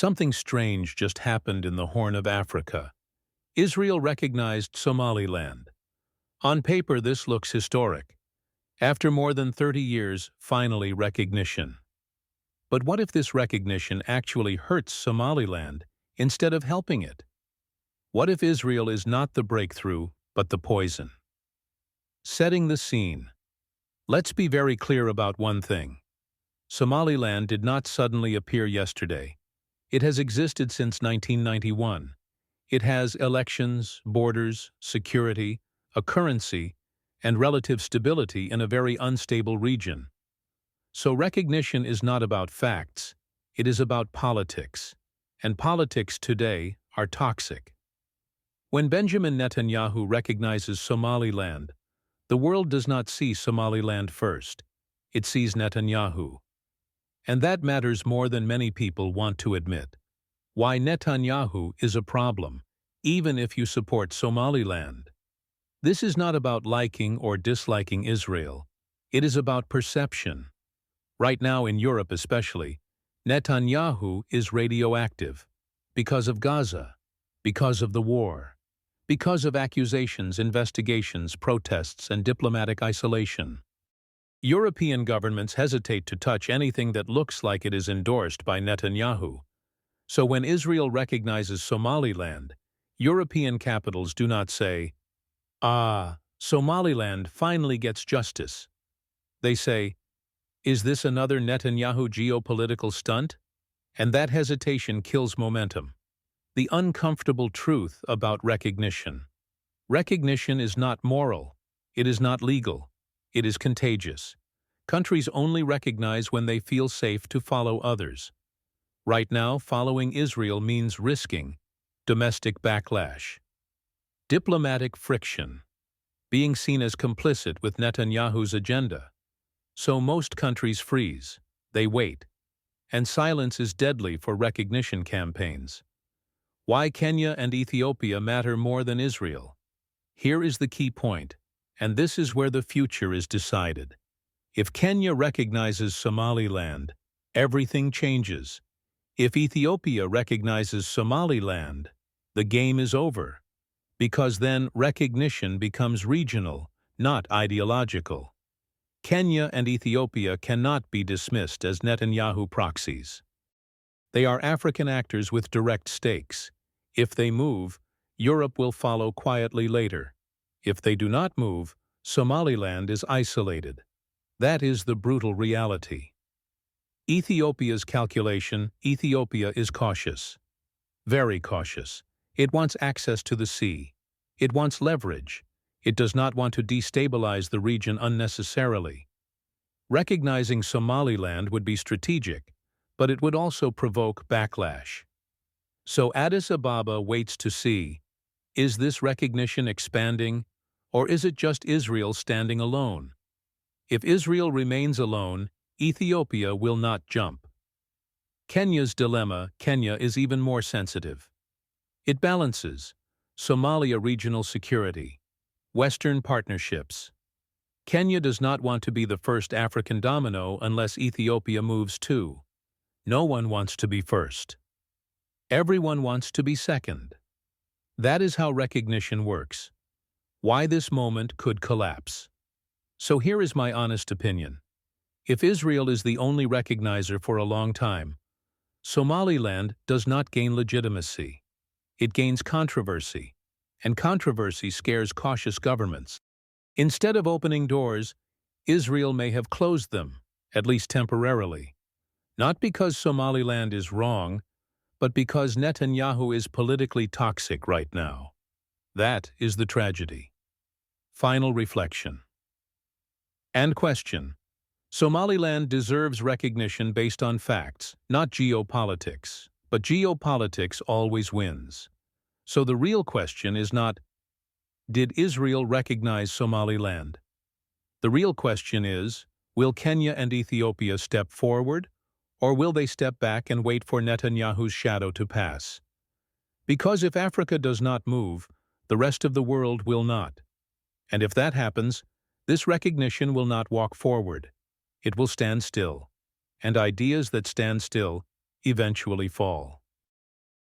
Something strange just happened in the Horn of Africa. Israel recognized Somaliland. On paper, this looks historic. After more than 30 years, finally recognition. But what if this recognition actually hurts Somaliland instead of helping it? What if Israel is not the breakthrough, but the poison? Setting the scene. Let's be very clear about one thing. Somaliland did not suddenly appear yesterday. It has existed since 1991. It has elections, borders, security, a currency, and relative stability in a very unstable region. So recognition is not about facts, it is about politics. And politics today are toxic. When Benjamin Netanyahu recognizes Somaliland, the world does not see Somaliland first. It sees Netanyahu. And that matters more than many people want to admit. Why Netanyahu is a problem, even if you support Somaliland. This is not about liking or disliking Israel. It is about perception. Right now in Europe especially, Netanyahu is radioactive because of Gaza, because of the war, because of accusations, investigations, protests, and diplomatic isolation. European governments hesitate to touch anything that looks like it is endorsed by Netanyahu. So when Israel recognizes Somaliland, European capitals do not say, "Ah, Somaliland finally gets justice." They say, "Is this another Netanyahu geopolitical stunt?" And that hesitation kills momentum. The uncomfortable truth about recognition. Recognition is not moral. It is not legal. It is contagious. Countries only recognize when they feel safe to follow others. Right now, following Israel means risking domestic backlash, diplomatic friction, being seen as complicit with Netanyahu's agenda. So most countries freeze, they wait, and silence is deadly for recognition campaigns. Why Kenya and Ethiopia matter more than Israel? Here is the key point, and this is where the future is decided. If Kenya recognizes Somaliland, everything changes. If Ethiopia recognizes Somaliland, the game is over, because then recognition becomes regional, not ideological. Kenya and Ethiopia cannot be dismissed as Netanyahu proxies. They are African actors with direct stakes. If they move, Europe will follow quietly later. If they do not move, Somaliland is isolated. That is the brutal reality. Ethiopia's calculation: Ethiopia is cautious. Very cautious. It wants access to the sea. It wants leverage. It does not want to destabilize the region unnecessarily. Recognizing Somaliland would be strategic, but it would also provoke backlash. So Addis Ababa waits to see, is this recognition expanding, or is it just Israel standing alone? If Israel remains alone, Ethiopia will not jump. Kenya's dilemma: Kenya is even more sensitive. It balances Somalia regional security, Western partnerships. Kenya does not want to be the first African domino unless Ethiopia moves too. No one wants to be first. Everyone wants to be second. That is how recognition works. Why this moment could collapse. So here is my honest opinion. If Israel is the only recognizer for a long time, Somaliland does not gain legitimacy. It gains controversy, and controversy scares cautious governments. Instead of opening doors, Israel may have closed them, at least temporarily. Not because Somaliland is wrong, but because Netanyahu is politically toxic right now. That is the tragedy. Final reflection. And question. Somaliland deserves recognition based on facts, not geopolitics. But geopolitics always wins. So the real question is not, did Israel recognize Somaliland? The real question is, will Kenya and Ethiopia step forward, or will they step back and wait for Netanyahu's shadow to pass? Because if Africa does not move, the rest of the world will not. And if that happens, this recognition will not walk forward. It will stand still. And ideas that stand still eventually fall.